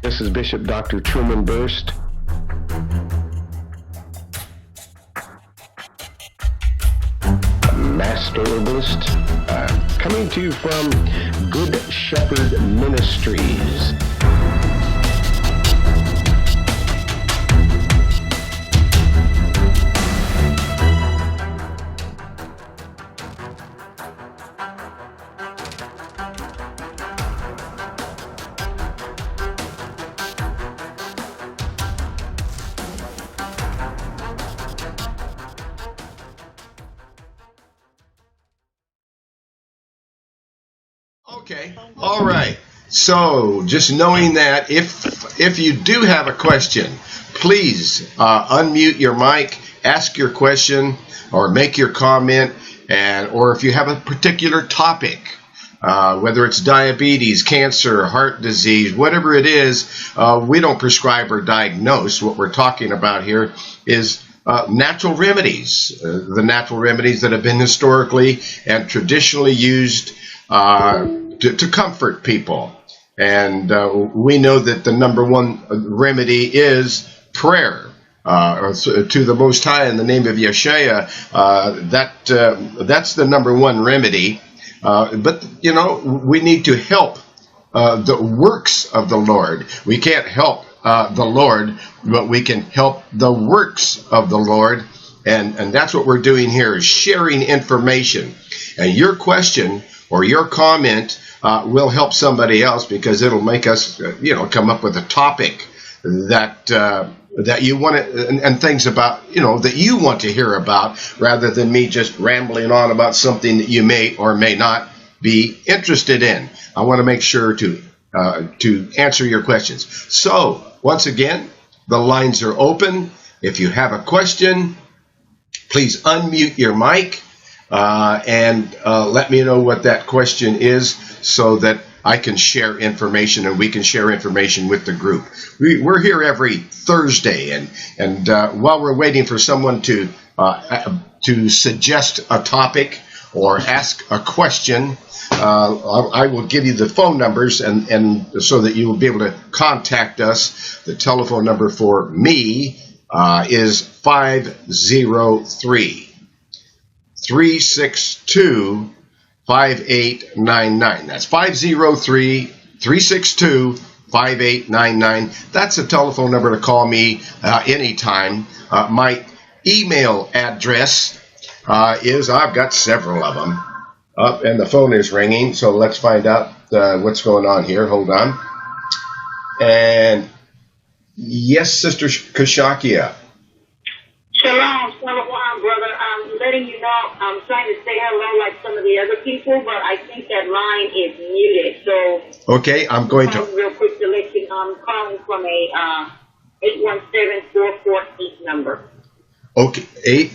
This is Bishop Dr. Truman Burst. Master Herbalist, coming to you from Good Shepherd Ministries. Okay, all right. So just knowing that if you do have a question, please unmute your mic, ask your question, or make your comment, or if you have a particular topic, whether it's diabetes, cancer, heart disease, whatever it is, we don't prescribe or diagnose. What we're talking about here is natural remedies, the natural remedies that have been historically and traditionally used to comfort people. And we know that the number one remedy is prayer to the Most High in the name of Yeshua. That's the number one remedy. But, you know, we need to help the works of the Lord. We can't help the Lord, but we can help the works of the Lord. And that's what we're doing here, is sharing information. And your question or your comment will help somebody else, because it'll make us, come up with a topic that you want to, and things about, that you want to hear about, rather than me just rambling on about something that you may or may not be interested in. I want to make sure to answer your questions. So once again, the lines are open. If you have a question, please unmute your mic. And let me know what that question is, so that I can share information and we can share information with the group. We're here every Thursday, and while we're waiting for someone to suggest a topic or ask a question, I will give you the phone numbers, and so that you will be able to contact us. The telephone number for me is 503-362-5899. That's 503-362-5899. That's a telephone number to call me anytime. My email address is, I've got several of them, and the phone is ringing, so let's find out what's going on here. Hold on. And yes, Sister Kashakia. Shalom, brother. I'm letting you know I'm trying to say hello like some of the other people, but I think that line is muted. So okay, I'm going to real quick to let you know I'm calling from a 817-448 number. Okay,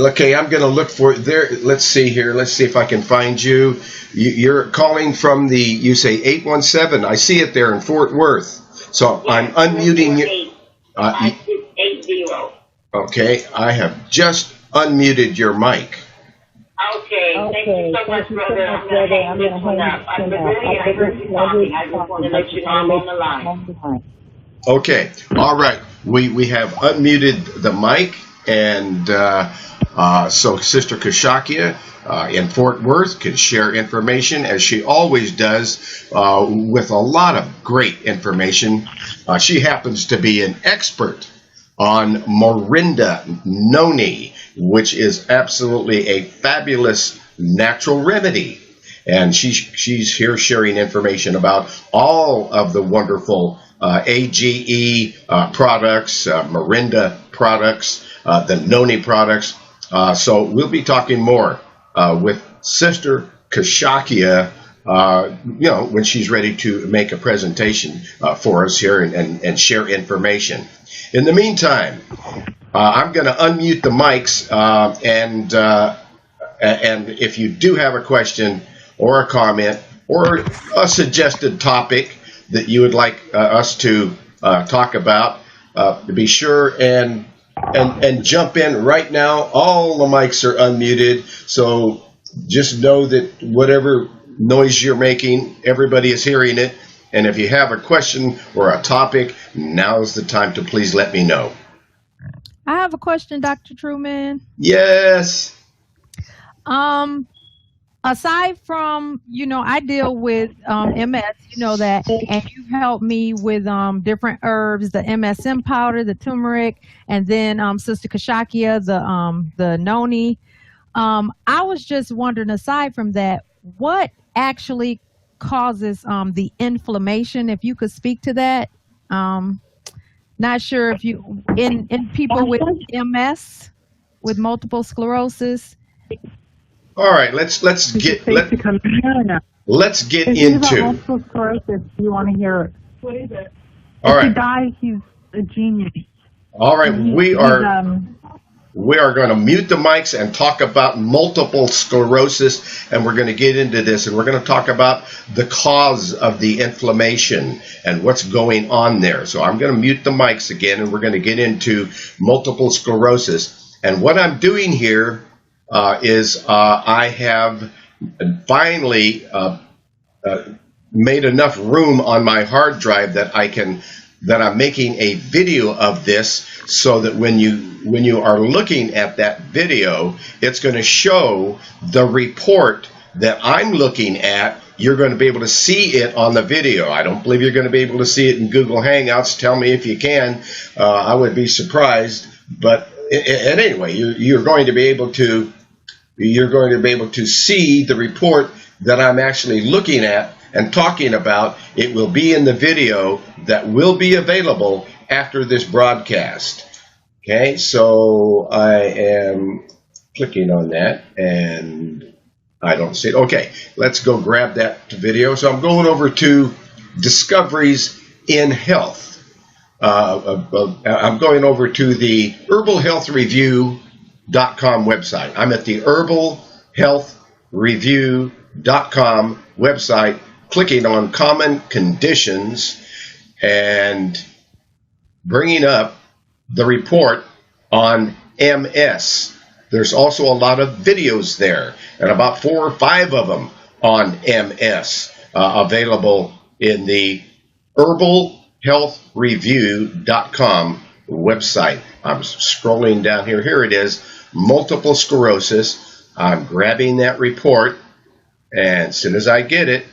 okay, I'm going to look for there. Let's see here. Let's see if I can find you. You're calling from you say 817. I see it there in Fort Worth. So yes, I'm unmuting you. 5680. Okay, I have just unmuted your mic. Okay, thank you so much, brother. I'm going to hang this one up. I heard you talking. I just want to let you know I'm on the line. Okay, all right. We have unmuted the mic, and so Sister Kashakia in Fort Worth can share information, as she always does, with a lot of great information. She happens to be an expert on Morinda noni, which is absolutely a fabulous natural remedy. And she's here sharing information about all of the wonderful AGE products, Morinda products, the noni products. So we'll be talking more with Sister Kashakia, when she's ready to make a presentation for us here and share information. In the meantime, I'm going to unmute the mics, and if you do have a question or a comment or a suggested topic that you would like us to talk about, be sure and jump in right now. All the mics are unmuted, so just know that whatever noise you're making, everybody is hearing it, And if you have a question or a topic, now's the time to please let me know. I have a question, Dr. Truman. Yes. Aside from, I deal with MS, that, and you've helped me with different herbs, the MSM powder, the turmeric, and then Sister Kashakia, the noni. I was just wondering, aside from that, what actually causes the inflammation? If you could speak to that. Not sure if you in people with MS, with multiple sclerosis. All right, let's get into. Multiple sclerosis. You want to hear it? What is it? All If he right. dies, he's a genius. All right, we are He's, going to mute the mics and talk about multiple sclerosis, and we're going to get into this, and we're going to talk about the cause of the inflammation and what's going on there. So I'm going to mute the mics again, and we're going to get into multiple sclerosis. And what I'm doing here is I have finally made enough room on my hard drive that I'm making a video of this, so that when you are looking at that video, it's going to show the report that I'm looking at. You're going to be able to see it on the video. I don't believe you're going to be able to see it in Google Hangouts. Tell me if you can. I would be surprised. But anyway, you're going to be able to see the report that I'm actually looking at and talking about. It will be in the video that will be available after this broadcast. Okay, so I am clicking on that and I don't see it. Okay, let's go grab that video. So I'm going over to Discoveries in Health. I'm going over to the herbalhealthreview.com website. I'm at the herbalhealthreview.com website, clicking on common conditions and bringing up the report on MS. There's also a lot of videos there, and about 4 or 5 of them on MS available in the herbalhealthreview.com website. I'm scrolling down here. Here it is, multiple sclerosis. I'm grabbing that report, and as soon as I get it,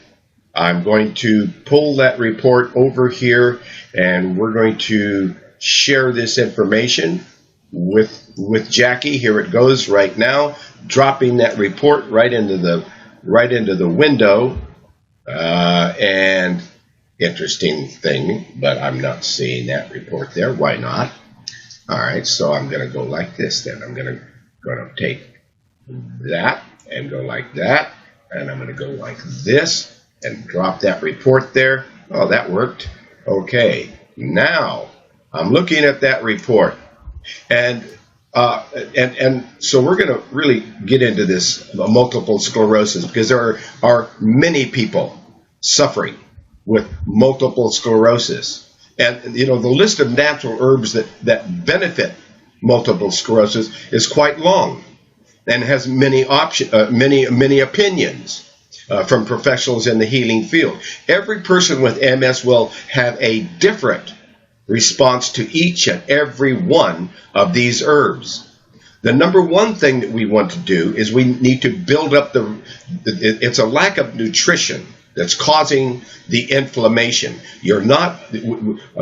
I'm going to pull that report over here, and we're going to share this information with Jackie. Here it goes right now, dropping that report right into the window. And interesting thing, but I'm not seeing that report there. Why not? All right, so I'm going to go like this then. I'm going to take that and go like that, and I'm going to go like this and drop that report there. Oh, that worked. Okay, now I'm looking at that report, and so we're going to really get into this multiple sclerosis, because there are many people suffering with multiple sclerosis. And the list of natural herbs that benefit multiple sclerosis is quite long and has many opinions from professionals in the healing field. Every person with MS will have a different response to each and every one of these herbs. The number one thing that we want to do is we need to build up it's a lack of nutrition that's causing the inflammation.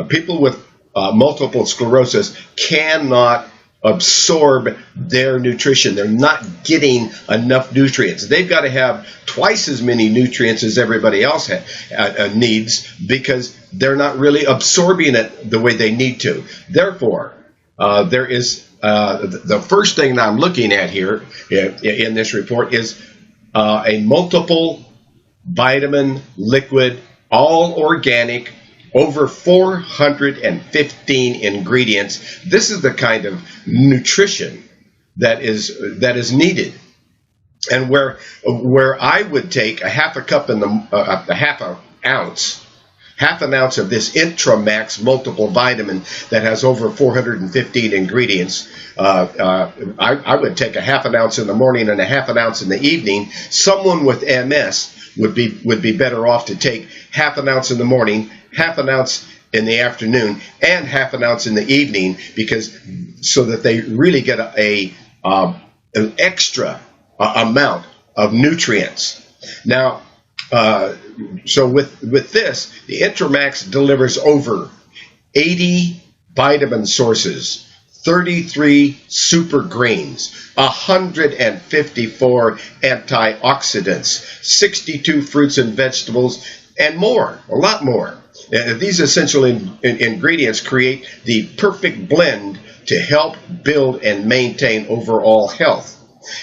People with multiple sclerosis cannot absorb their nutrition. They're not getting enough nutrients. They've got to have twice as many nutrients as everybody else needs, because they're not really absorbing it the way they need to. Therefore, there is the first thing that I'm looking at here in this report is a multiple vitamin liquid, all organic, over 415 ingredients. This is the kind of nutrition that is needed. And where I would take a half a cup in half an ounce of this Intramax multiple vitamin that has over 415 ingredients. I would take a half an ounce in the morning and a half an ounce in the evening. Someone with MS would be better off to take half an ounce in the morning, half an ounce in the afternoon, and half an ounce in the evening, because so that they really get an extra amount of nutrients. Now, so with this, the Intramax delivers over 80 vitamin sources, 33 super greens, 154 antioxidants, 62 fruits and vegetables, and more, a lot more. These essential ingredients create the perfect blend to help build and maintain overall health.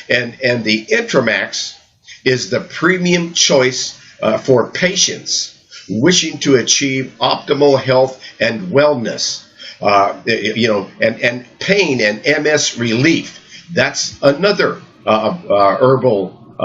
And the Intramax is the premium choice for patients wishing to achieve optimal health and wellness. And pain and MS relief. That's another herbal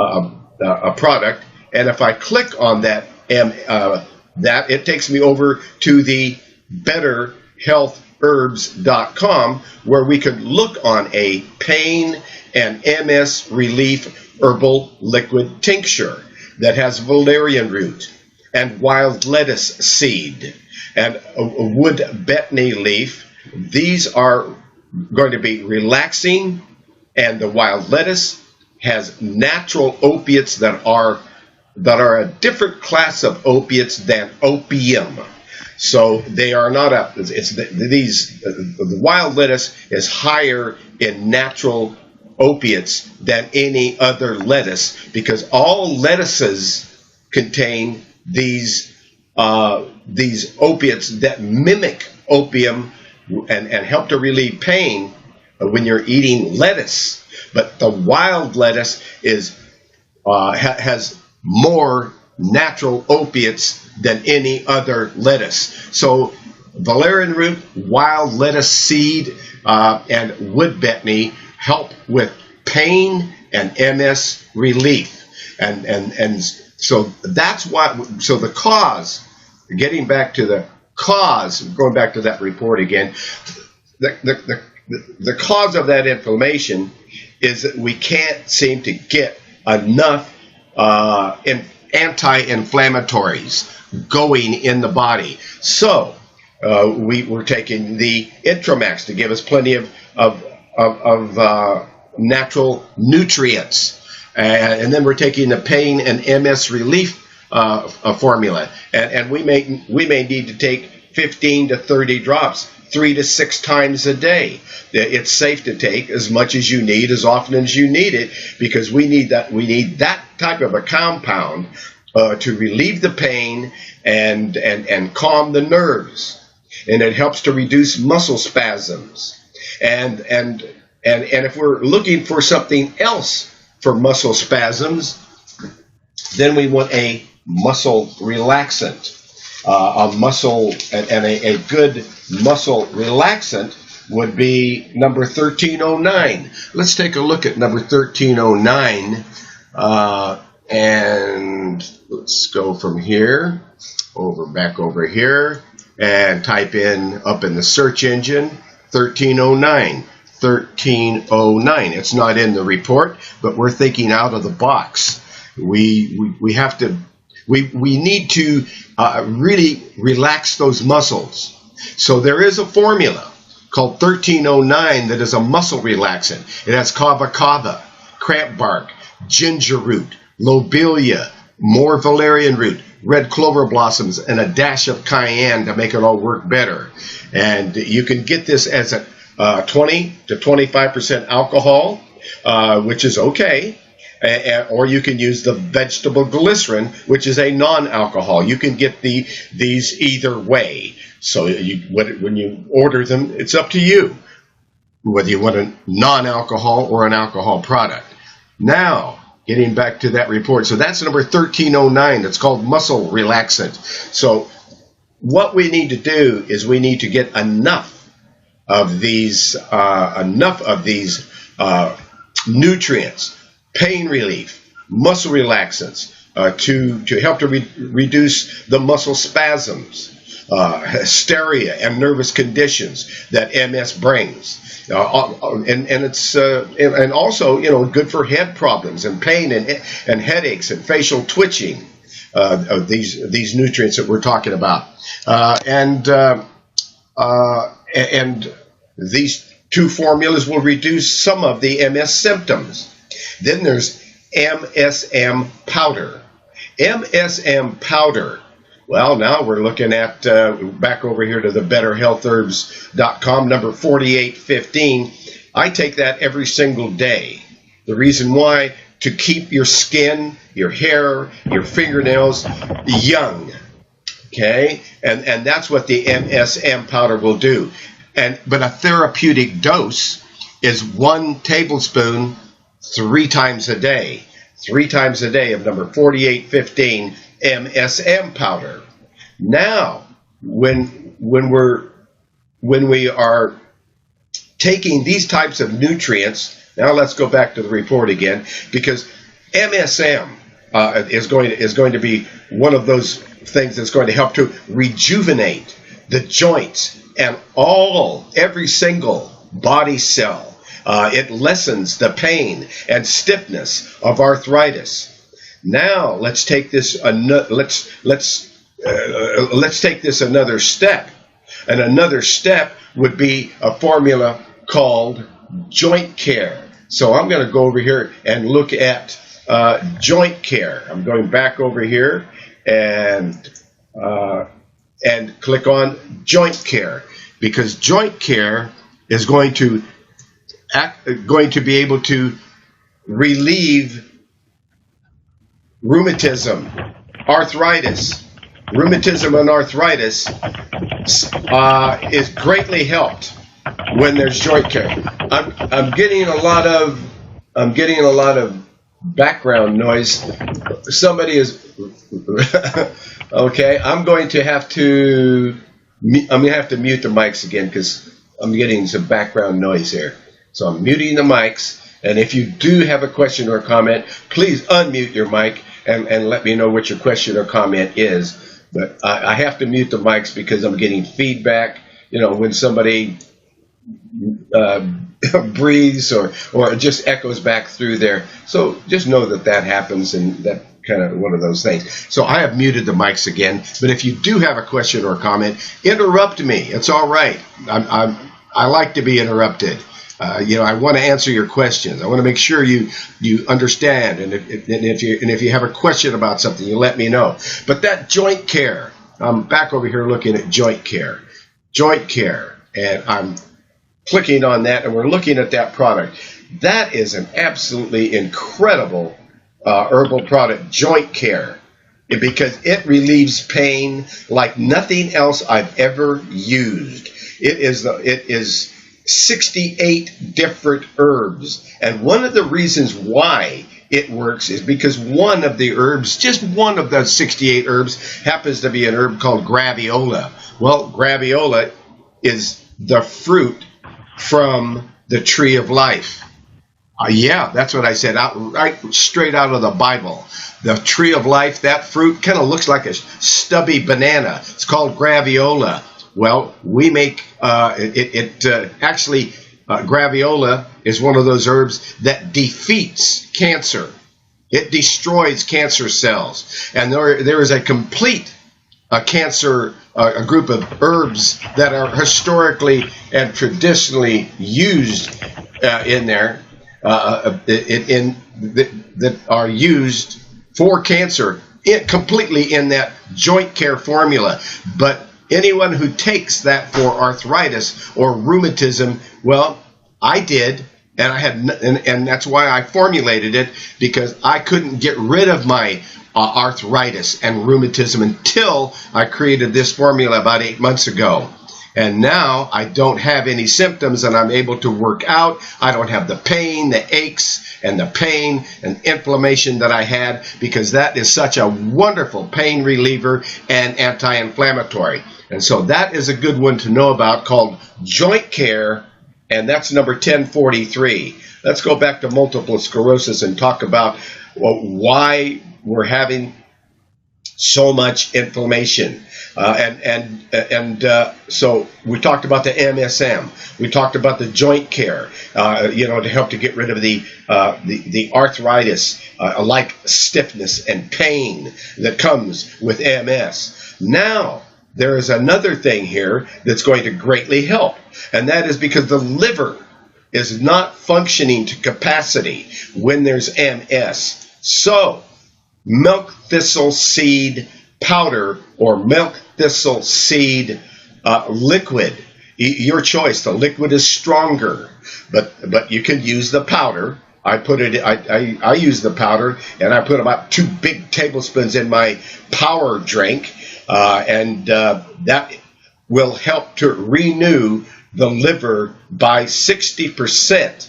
product. And if I click on that, it takes me over to the betterhealthherbs.com, where we could look on a pain and MS relief herbal liquid tincture that has valerian root and wild lettuce seed and a wood betony leaf. These are going to be relaxing, and the wild lettuce has natural opiates that are a different class of opiates than opium. So they are not the wild lettuce is higher in natural opiates than any other lettuce, because all lettuces contain these opiates that mimic opium and help to relieve pain when you're eating lettuce. But the wild lettuce has more natural opiates than any other lettuce. So valerian root, wild lettuce seed, and wood betony help with pain and MS relief. And so that's why. So the cause, getting back to the cause, going back to that report again, the cause of that inflammation is that we can't seem to get enough anti-inflammatories going in the body. So we're taking the Intramax to give us plenty of natural nutrients. And then we're taking the pain and MS relief formula, and we may need to take 15 to 30 drops 3 to 6 times a day. It's safe to take as much as you need, as often as you need it, because we need that type of a compound to relieve the pain and calm the nerves, and it helps to reduce muscle spasms. And if we're looking for something else for muscle spasms, then we want a muscle relaxant. A good muscle relaxant would be number 1309. Let's take a look at number 1309, and let's go from here back over here and type in up in the search engine 1309. 1309. It's not in the report, but we're thinking out of the box. We need to really relax those muscles. So there is a formula called 1309 that is a muscle relaxant. It has kava kava, cramp bark, ginger root, lobelia, more valerian root, red clover blossoms, and a dash of cayenne to make it all work better. And you can get this as a 20 to 25% alcohol, which is okay. Or you can use the vegetable glycerin, which is a non-alcohol. You can get these either way. So when you order them, it's up to you whether you want a non-alcohol or an alcohol product. Now, getting back to that report. So that's number 1309. It's called muscle relaxant. So what we need to do is we need to get enough of these nutrients, pain relief, muscle relaxants, to help to reduce the muscle spasms, hysteria, and nervous conditions that MS brings. And it's and also good for head problems and pain and headaches and facial twitching. of these nutrients that we're talking about. And these two formulas will reduce some of the MS symptoms. Then there's MSM powder. MSM powder. Well, now we're looking at, back over here to the betterhealthherbs.com, number 4815. I take that every single day. The reason why, to keep your skin, your hair, your fingernails young. Okay? And that's what the MSM powder will do. But a therapeutic dose is 1 tablespoon 3 times a day. 3 times a day of number 4815 MSM powder. Now, when we are taking these types of nutrients, now let's go back to the report again, because MSM is going to be one of those things that's going to help to rejuvenate the joints and every single body cell. It lessens the pain and stiffness of arthritis. Now let's take this let's take this another step. And another step would be a formula called joint care. So I'm going to go over here and look at joint care. I'm going back over here and click on joint care, because joint care is going to be able to relieve rheumatism, arthritis. Rheumatism and arthritis is greatly helped when there's joint care. I'm getting a lot of background noise. Somebody is okay. I'm going to have to mute the mics again, because I'm getting some background noise here. So I'm muting the mics, and if you do have a question or a comment, please unmute your mic and let me know what your question or comment is. But I have to mute the mics because I'm getting feedback, when somebody breathes or just echoes back through there. So just know that happens, and that kind of one of those things. So I have muted the mics again, but if you do have a question or a comment, interrupt me. It's all right. I like to be interrupted. I want to answer your questions. I want to make sure you understand, and if you have a question about something, you let me know. But that joint care, I'm back over here looking at joint care, and I'm clicking on that, and we're looking at that product. That is an absolutely incredible herbal product, joint care, because it relieves pain like nothing else I've ever used. It is 68 different herbs, and one of the reasons why it works is because one of the herbs, just one of those 68 herbs, happens to be an herb called graviola. Well, graviola is the fruit from the tree of life. Yeah, that's what I said, right straight out of the Bible. The tree of life, that fruit kind of looks like a stubby banana. It's called graviola. Well, we make actually graviola is one of those herbs that defeats cancer. It destroys cancer cells, and there is a complete cancer a group of herbs that are historically and traditionally used in there that are used for cancer completely in that joint care formula. But anyone who takes that for arthritis or rheumatism, well, I did, and that's why I formulated it, because I couldn't get rid of my arthritis and rheumatism until I created this formula about 8 months ago. And now I don't have any symptoms, and I'm able to work out. I don't have the pain, the aches, and the pain and inflammation that I had, because that is such a wonderful pain reliever and anti-inflammatory. And so that is a good one to know about, called Joint Care, and that's number 1043. Let's go back to multiple sclerosis and talk about why we're having so much inflammation. So we talked about the MSM. We talked about the joint care, to help to get rid of the arthritis, like stiffness and pain that comes with MS. Now, there is another thing here that's going to greatly help, and that is because the liver is not functioning to capacity when there's MS. So, milk thistle seed powder or milk thistle seed liquid, your choice. The liquid is stronger, but you can use the powder. I use the powder, and I put about 2 big tablespoons in my power drink, and that will help to renew the liver by 60%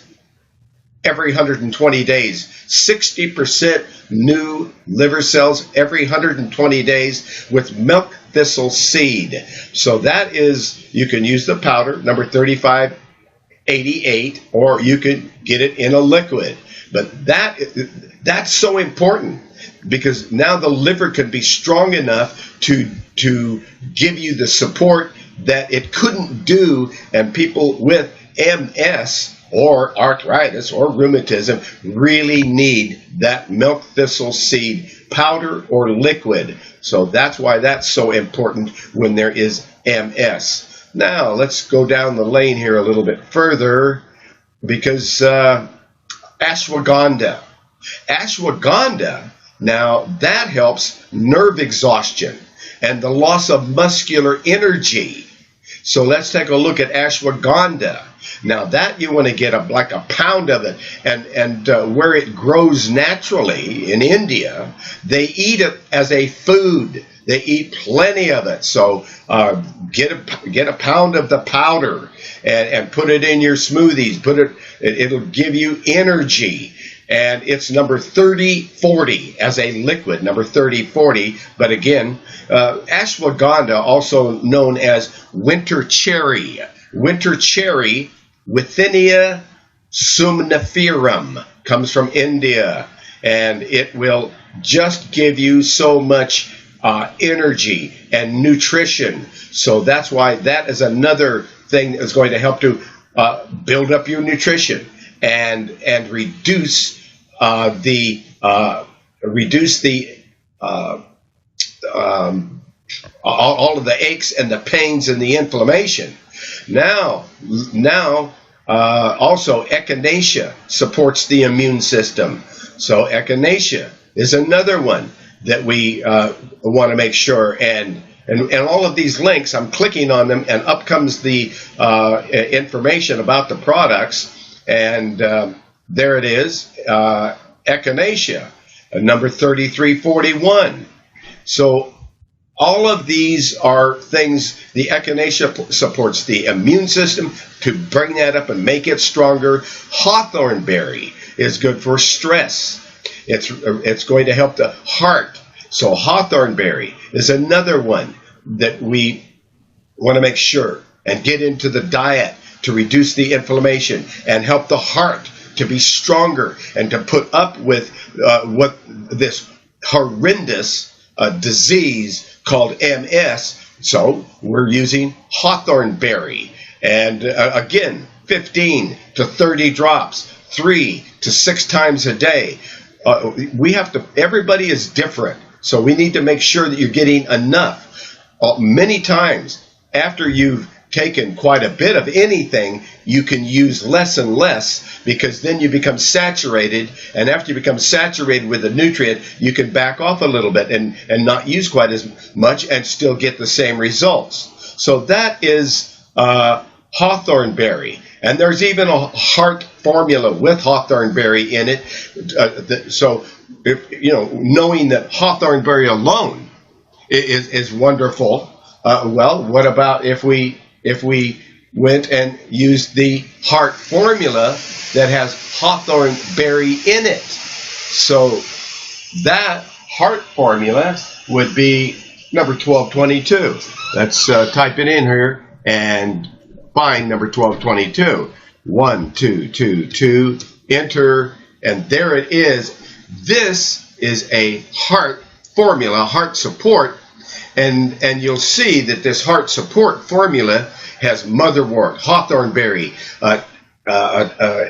every 120 days. 60% new liver cells every 120 days with milk thistle seed. So that is, you can use the powder, number 3588, or you can get it in a liquid. But that's so important, because now the liver can be strong enough to give you the support that it couldn't do, and people with MS or arthritis or rheumatism really need that milk thistle seed powder or liquid. So that's why that's so important when there is MS. Now let's go down the lane here a little bit further, because ashwagandha. Ashwagandha, now that helps nerve exhaustion and the loss of muscular energy. So let's take a look at ashwagandha. Now that you want to get like a pound of it, and where it grows naturally in India, they eat it as a food. They eat plenty of it. So get a pound of the powder and put it in your smoothies. It'll give you energy. And it's number 3040 as a liquid, number 3040. But again, ashwagandha, also known as winter cherry. Winter cherry, Withinia somniferum, comes from India. And it will just give you so much energy and nutrition. So that's why that is another thing that's going to help to build up your nutrition and reduce all of the aches and the pains and the inflammation. Now, also echinacea supports the immune system. So echinacea is another one that we want to make sure. And all of these links, I'm clicking on them, and up comes the information about the products. And there it is, echinacea, number 3341. So all of these are things. The echinacea supports the immune system to bring that up and make it stronger. Hawthorn berry is good for stress. It's going to help the heart. So hawthorn berry is another one that we want to make sure and get into the diet to reduce the inflammation and help the heart to be stronger and to put up with what this horrendous disease called MS. So we're using hawthorn berry, and again, 15 to 30 drops, 3 to 6 times a day. Everybody is different, so we need to make sure that you're getting enough. Many times after you've taken quite a bit of anything, you can use less and less, because then you become saturated, and after you become saturated with the nutrient, you can back off a little bit and not use quite as much and still get the same results. So that is hawthorn berry. And there's even a heart formula with hawthorn berry in it. So, knowing that hawthorn berry alone is wonderful. Well, what about if we went and used the heart formula that has hawthorn berry in it? So that heart formula would be number 1222. Let's type it in here and find number 1222. 1, 2, 2, 2, enter, and there it is. This is a heart formula, heart support, and you'll see that this heart support formula has motherwort, hawthornberry,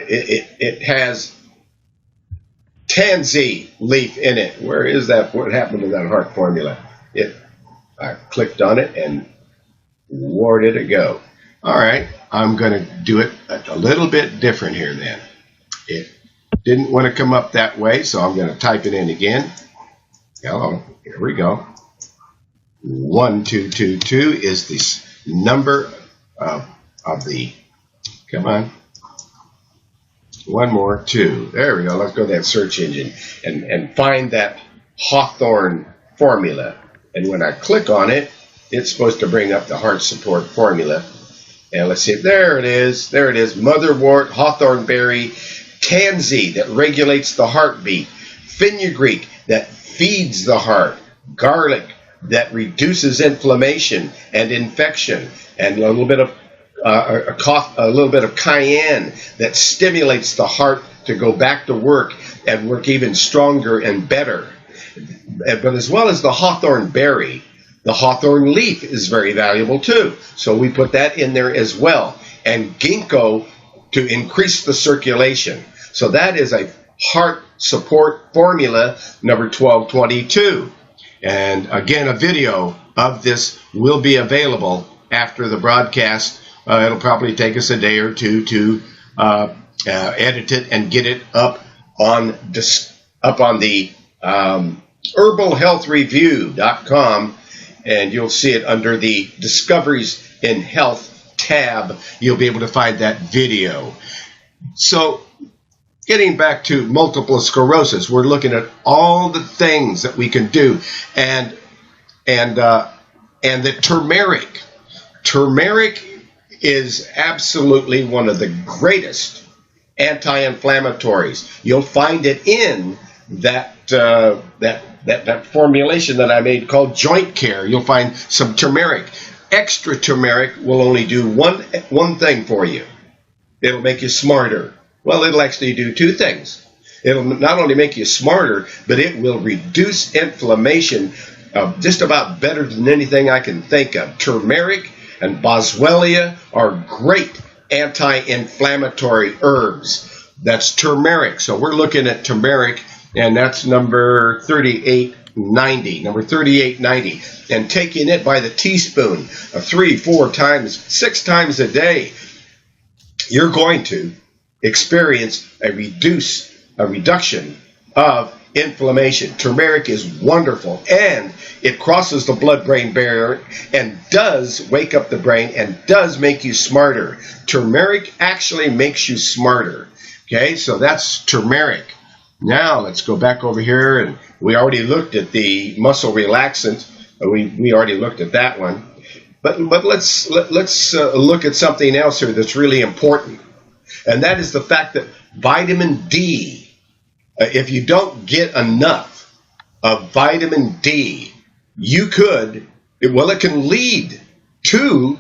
it has tansy leaf in it. Where is that? What happened to that heart formula? I clicked on it and where did it go? All right, I'm going to do it a little bit different here then. It didn't want to come up that way, so I'm going to type it in again. Hello, here we go. 1222 is the number of the, come on, one more, 2. There we go. Let's go to that search engine and find that Hawthorne formula. And when I click on it, it's supposed to bring up the heart support formula. And let's see, there it is. There it is. Motherwort, hawthornberry, tansy that regulates the heartbeat, fenugreek that feeds the heart, garlic that reduces inflammation and infection, and a little bit of a little bit of cayenne that stimulates the heart to go back to work and work even stronger and better. But as well as the hawthorn berry, the hawthorn leaf is very valuable too. So we put that in there as well. And ginkgo to increase the circulation. So that is a heart support formula number 1222. And again, a video of this will be available after the broadcast. It'll probably take us a day or two to edit it and get it up on the herbalhealthreview.com, and you'll see it under the Discoveries in Health tab. You'll be able to find that video. So getting back to multiple sclerosis, we're looking at all the things that we can do, and the turmeric is absolutely one of the greatest anti-inflammatories. You'll find it in that formulation that I made called Joint Care. You'll find some turmeric. Extra turmeric will only do one thing for you. It'll make you smarter. Well, it'll actually do 2 things. It'll not only make you smarter, but it will reduce inflammation just about better than anything I can think of. Turmeric and boswellia are great anti-inflammatory herbs. That's turmeric. So we're looking at turmeric, and that's number 3890. Number 3890. And taking it by the teaspoon 3, 4 times, 6 times a day, you're going to experience a reduction of inflammation. Turmeric is wonderful, and it crosses the blood-brain barrier and does wake up the brain and does make you smarter. Turmeric actually makes you smarter. Okay, so that's turmeric. Now let's go back over here, and we already looked at the muscle relaxant. We already looked at that one, but let's look at something else here that's really important, and that is the fact that vitamin D. If you don't get enough of vitamin D, it can lead to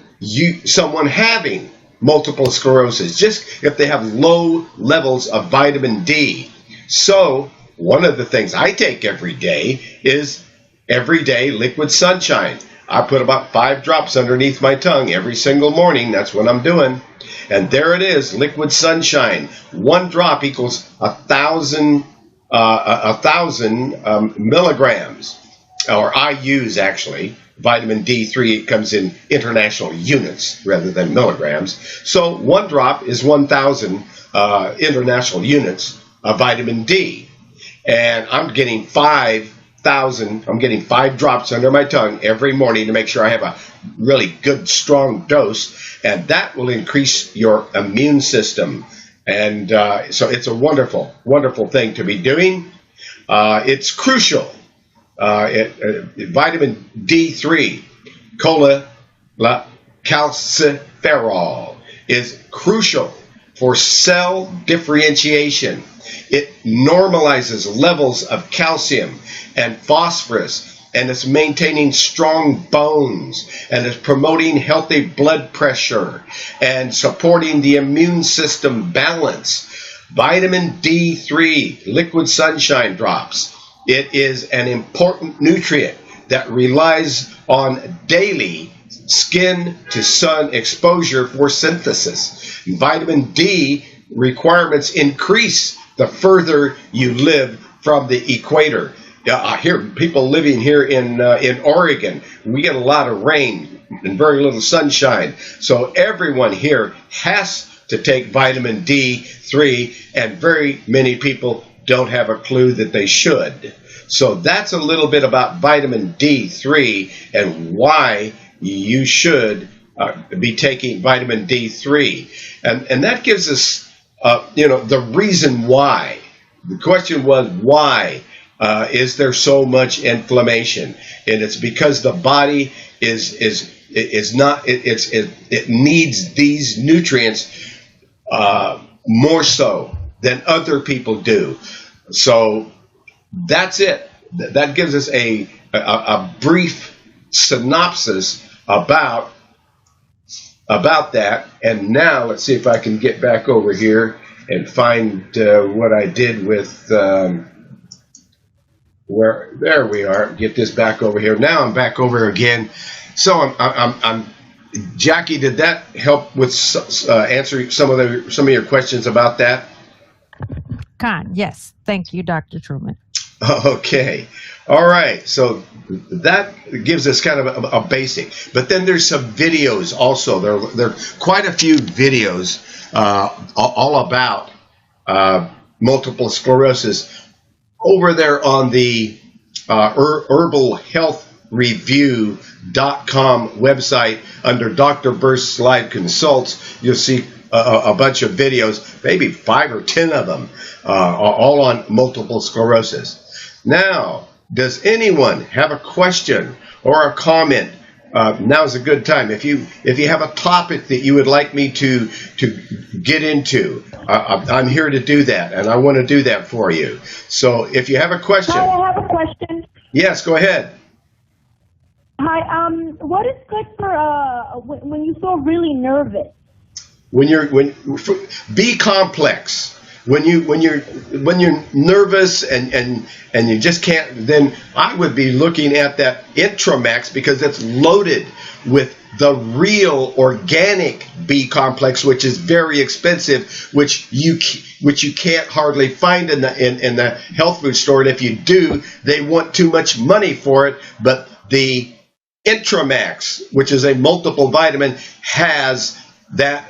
someone having multiple sclerosis, just if they have low levels of vitamin D. So one of the things I take every day is everyday liquid sunshine. I put about 5 drops underneath my tongue every single morning. That's what I'm doing. And there it is, liquid sunshine. 1 drop equals 1,000 milligrams, or IUs actually. Vitamin D3 comes in international units rather than milligrams. So 1 drop is 1,000 international units of vitamin D. And I'm getting 5 drops under my tongue every morning to make sure I have a really good, strong dose, and that will increase your immune system. And so it's a wonderful, wonderful thing to be doing. It's crucial. Vitamin D3, cholecalciferol, is crucial for cell differentiation. It normalizes levels of calcium and phosphorus, and it's maintaining strong bones, and it's promoting healthy blood pressure and supporting the immune system balance. Vitamin D3 liquid sunshine drops It is an important nutrient that relies on daily skin to sun exposure for synthesis. Vitamin D requirements increase the further you live from the equator. Here, people living here in Oregon, we get a lot of rain and very little sunshine. So everyone here has to take vitamin D3, and very many people don't have a clue that they should. So that's a little bit about vitamin D3 and why you should be taking vitamin D3. And that gives us, the reason why. The question was, why is there so much inflammation? And it's because the body it needs these nutrients more so than other people do. So that's it. That gives us a brief synopsis about that. And now let's see if I can get back over here and find what I did with there we are. Get this back over here. Now I'm back over again. So I'm Jackie, did that help with answering some of your questions about that? Yes. Thank you, Dr. Truman. Okay. All right. So that gives us kind of a basic. But then there's some videos also. There are quite a few videos all about multiple sclerosis over there on the herbalhealthreview.com website under Dr. Burst's Live Consults. You'll see a bunch of videos, maybe 5 or 10 of them, all on multiple sclerosis. Now, does anyone have a question or a comment? Now's a good time. If you have a topic that you would like me to get into, I'm here to do that, and I want to do that for you. So if you have a question. Hi, I have a question. Yes, go ahead. Hi, what is good for when you feel really nervous? Be complex. When you're nervous and you just can't, then I would be looking at that Intramax, because it's loaded with the real organic B complex, which is very expensive, which you can't hardly find in the health food store, and if you do, they want too much money for it. But the Intramax, which is a multiple vitamin, has that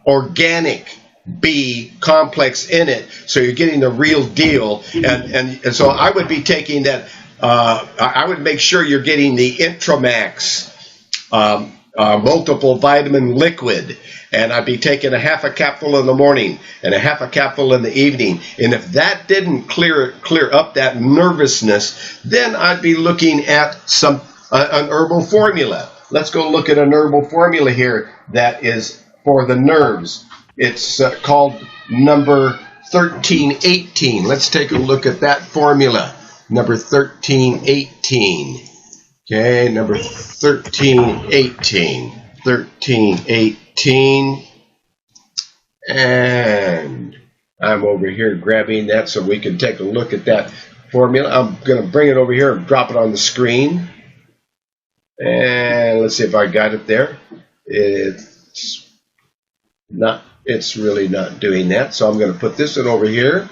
organic B complex in it, so you're getting the real deal. And so I would be taking that. I would make sure you're getting the Intramax multiple vitamin liquid, and I'd be taking a half a capsule in the morning and a half a capsule in the evening. And if that didn't clear up that nervousness, then I'd be looking at an herbal formula. Let's go look at an herbal formula here that is for the nerves. It's called number 1318. Let's take a look at that formula. Number 1318. Okay, number 1318. 1318. And I'm over here grabbing that so we can take a look at that formula. I'm going to bring it over here and drop it on the screen. And let's see if I got it there. It's really not doing that. So I'm going to put this one over here.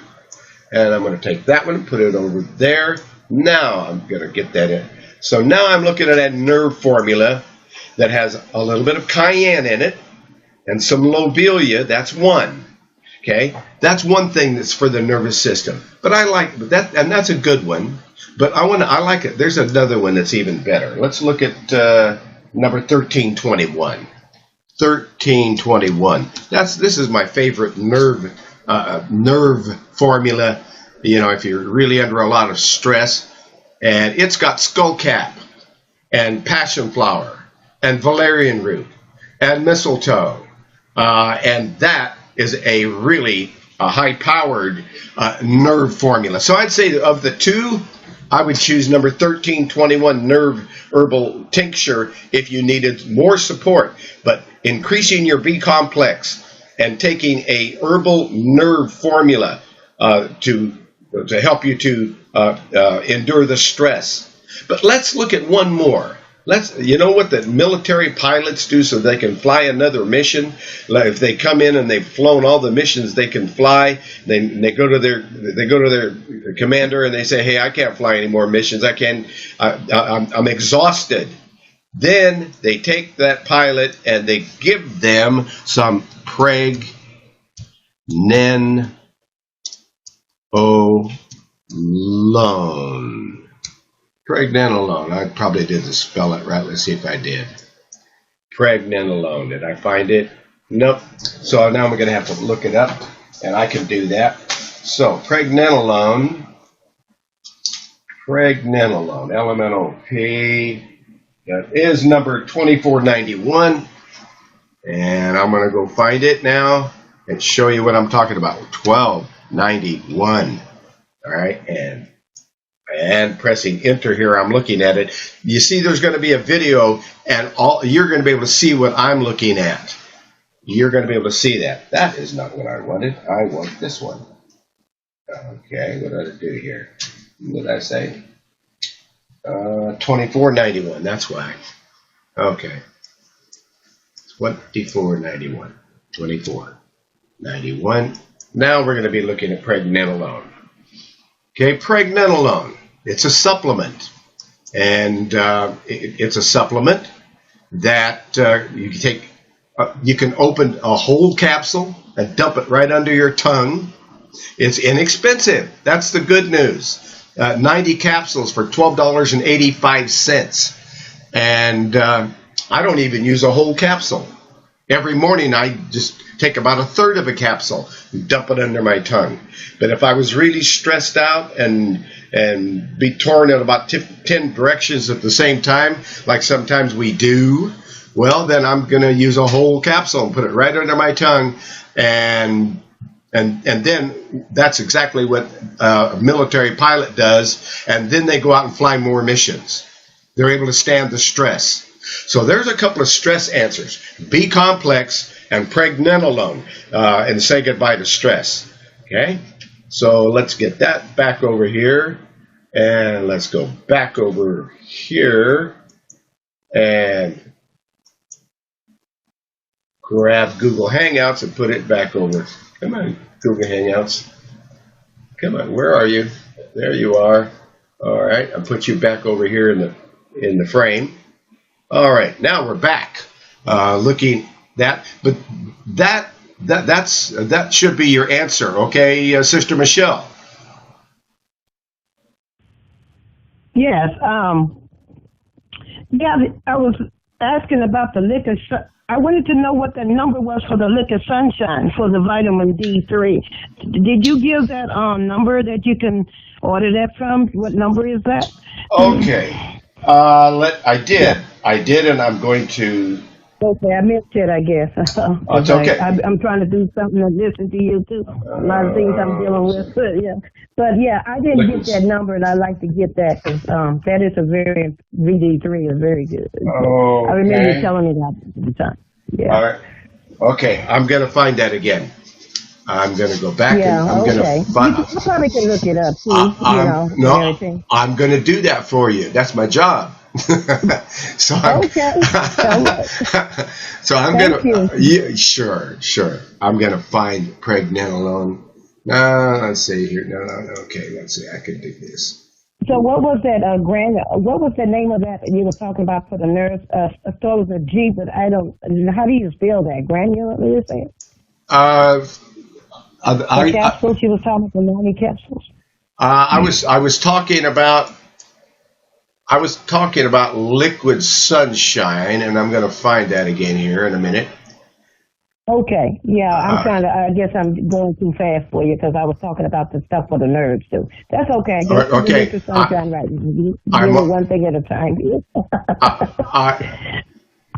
And I'm going to take that one and put it over there. Now I'm going to get that in. So now I'm looking at a nerve formula that has a little bit of cayenne in it and some lobelia. That's one. Okay, that's one thing that's for the nervous system. But I like that, and that's a good one. But I like it. There's another one that's even better. Let's look at number 1321. 1321. This is my favorite nerve formula. You know, if you're really under a lot of stress, and it's got skullcap and passion flower and valerian root and mistletoe, and that is a really high-powered nerve formula. So I'd say of the two, I would choose number 1321 nerve herbal tincture if you needed more support. But increasing your B complex and taking a herbal nerve formula to to help you to endure the stress. But let's look at one more. You know what the military pilots do so they can fly another mission? Like if they come in and they've flown all the missions they can fly, they go to their commander and they say, "Hey, I can't fly any more missions. I'm exhausted." Then they take that pilot and they give them some pregnenolone. Pregnenolone. I probably didn't spell it right. Let's see if I did. Pregnenolone. Did I find it? Nope. So now I'm going to have to look it up, and I can do that. So pregnenolone, LMNOP, that is number 2491, and I'm going to go find it now and show you what I'm talking about. 1291. All right, and pressing enter here, I'm looking at it. You see there's going to be a video, and you're going to be able to see what I'm looking at. You're going to be able to see that. That is not what I wanted. I want this one. Okay, what did I do here? What did I say? 2491, that's why. Okay. 2491. 2491. Now we're going to be looking at pregnenolone. Okay, pregnenolone. It's a supplement, and it's a supplement that you can take. You can open a whole capsule and dump it right under your tongue. It's inexpensive. That's the good news. 90 capsules for $12.85, and I don't even use a whole capsule. Every morning I just take about a third of a capsule and dump it under my tongue. But if I was really stressed out and be torn in about 10 directions at the same time, like sometimes we do, well, then I'm going to use a whole capsule and put it right under my tongue, and then that's exactly what a military pilot does, and then they go out and fly more missions. They're able to stand the stress. So there's a couple of stress answers: B complex and pregnenolone, and say goodbye to stress. Okay, so let's get that back over here, and let's go back over here and grab Google Hangouts and put it back over. Come on, Google Hangouts. Come on, where are you? There you are. All right, I'll put you back over here in the frame. All right, now we're back looking that, but that should be your answer, okay, Sister Michelle? Yes. Yeah, I was asking about the liquor. I wanted to know what the number was for the liquor sunshine for the vitamin D3. Did you give that number that you can order that from? What number is that? Okay. I did. Yeah. I did, and I'm going to. Okay, I missed it, I guess. It's okay. I'm trying to do something to listen to you too. A lot of things I'm dealing with, but yeah, I didn't get that number, and I'd like to get that because that is VD3 is very good. Okay. I remember you telling me that at the time. Yeah. All right. Okay, I'm going to find that again. I'm going to go back and I'm going to find. You probably can look it up too. Everything. I'm going to do that for you. That's my job. So I'm going to. Sure. I'm going to find pregnenolone. Let's see here. No. Okay, let's see. I can do this. So what was that what was the name of that you were talking about for the nerves? I thought it was a G, but I don't. How do you spell that? Granular, you say? The capsules you were talking about, the 90 capsules. I was talking about liquid sunshine, and I'm going to find that again here in a minute. Okay, yeah, I guess I'm going too fast for you because I was talking about the stuff for the nerves too. That's okay. Okay. Liquid sunshine, right? You do one thing at a time.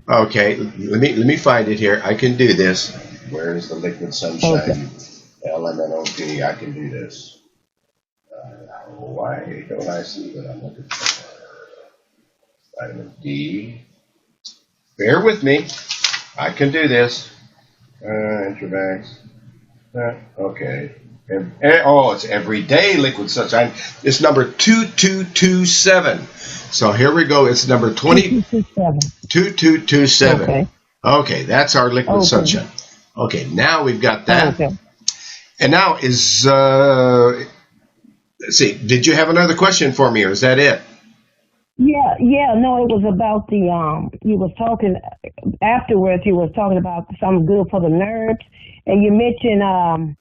Okay, let me find it here. I can do this. Where is the liquid sunshine? Okay. LMNOP. I can do this. Why don't I see what I'm looking for? Vitamin D. Bear with me. I can do this. Intravax. Okay. It's everyday liquid sunshine. It's number 2227. So here we go. It's number 2227. Okay. Okay, that's our liquid Okay. sunshine. Okay, now we've got that. Okay. And now is, let's see, did you have another question for me, or is that it? Yeah, no, it was about the, you was talking, afterwards you was talking about something good for the nerves, and you mentioned,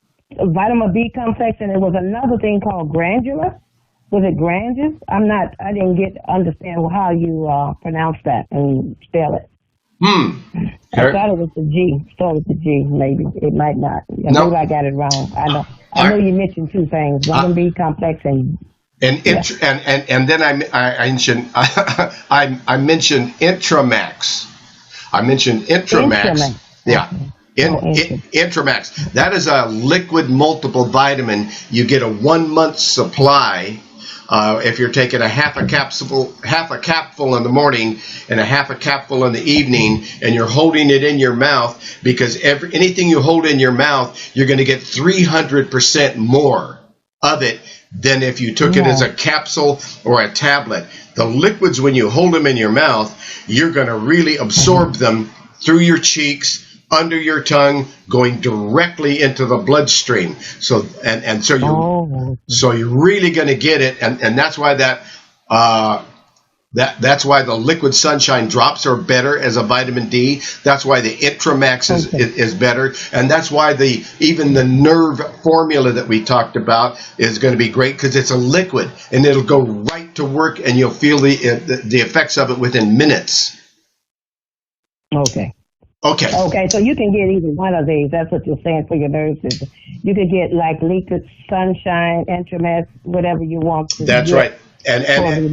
vitamin B complex, and there was another thing called granular. Was it granges? I didn't understand how you, pronounce that and spell it. I thought it was the G, start with the G, maybe. It might not. No. Maybe I got it wrong. I know you mentioned two things, vitamin B complex and And then I mentioned I mentioned Intramax. I mentioned Intramax. Yeah. Intramax. That is a liquid multiple vitamin. You get a 1 month supply. If you're taking a half a capful in the morning and a half a capful in the evening, and you're holding it in your mouth, because anything you hold in your mouth, you're going to get 300% more of it than if you took it as a capsule or a tablet. The liquids, when you hold them in your mouth, you're going to really absorb them through your cheeks, under your tongue, going directly into the bloodstream. So so you're really going to get it, and that's why that's why the liquid sunshine drops are better as a vitamin D. That's why the Intramax is better, and that's why even the nerve formula that we talked about is going to be great, because it's a liquid and it'll go right to work, and you'll feel the effects of it within minutes. Okay. Okay. Okay, so you can get either one of these. That's what you're saying for your nerve system. You could get like liquid sunshine, Intramax, whatever you want to. That's get. right. And Okay,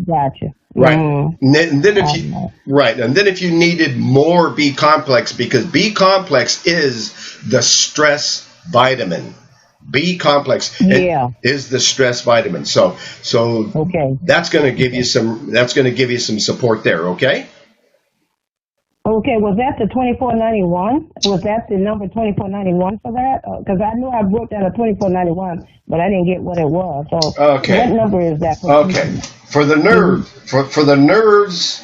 gotcha. right. Mm-hmm. And then if you needed more B complex, because B complex is the stress vitamin. B complex is the stress vitamin. So Okay. that's going to give you some support there, okay? Okay, was that the 2491? Was that the number 2491 for that? Because I knew I wrote down a 2491, but I didn't get what it was. So Okay. what number is that? Okay. For the nerve, for the nerves,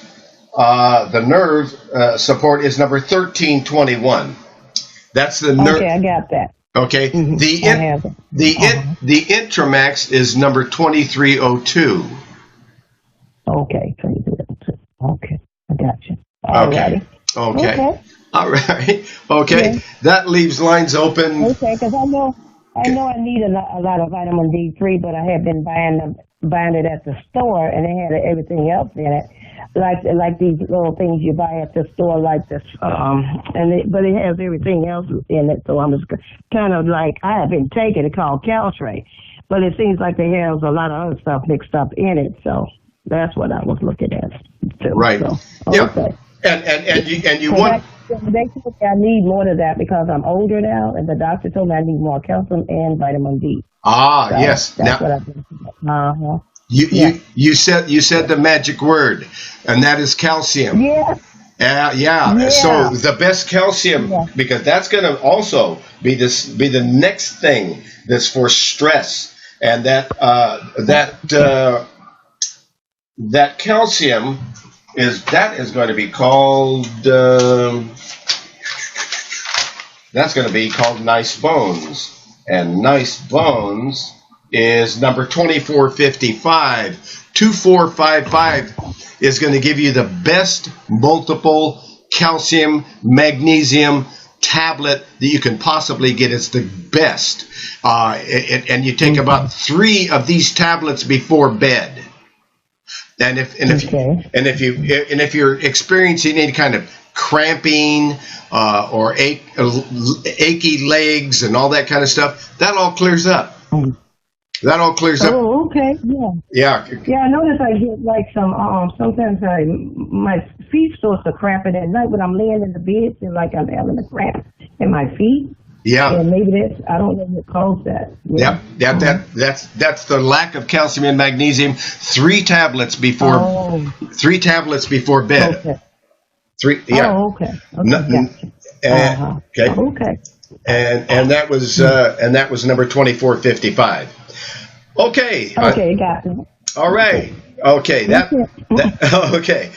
the nerve support is number 1321. That's the nerve. Okay, I got that. Okay. Mm-hmm. The Intramax is number 2302. Okay, 2302. Okay, I got you. Okay. Okay. All right. Okay. Yeah. That leaves lines open. Okay, because I know I need a lot of vitamin D3, but I had been buying it at the store, and it had everything else in it, like these little things you buy at the store, like this, but it has everything else in it. So I'm just kind of like, I have been taking it called Caltrate, but it seems like they have a lot of other stuff mixed up in it. So that's what I was looking at. Too. Right. So, Yeah. okay. And you want. They told me I need more of that because I'm older now, and the doctor told me I need more calcium and vitamin D. Ah, So yes. that's Now, what I've been doing. you said the magic word, and that is calcium. Yeah. Yeah. So the best calcium, because that's going to also be the next thing that's for stress, and that calcium is going to be called that's going to be called Nice Bones, and Nice Bones is number 2455. 2455 is going to give you the best multiple calcium magnesium tablet that you can possibly get. It's the best, and you take about 3 of these tablets before bed. And if you're experiencing any kind of cramping or achy legs and all that kind of stuff, that all clears up. That all clears up. Oh, okay. Yeah. Yeah, I notice I get like sometimes my feet starts to cramping at night when I'm laying in the bed, feel like I'm having a cramp in my feet. Yeah. And maybe I don't know what caused that. Yeah. That's the lack of calcium and magnesium. 3 tablets before bed. Okay. 3. Yeah. Oh, okay. Okay. Okay. and that was number 2455. Okay. Okay, got it. All right. Okay. Okay.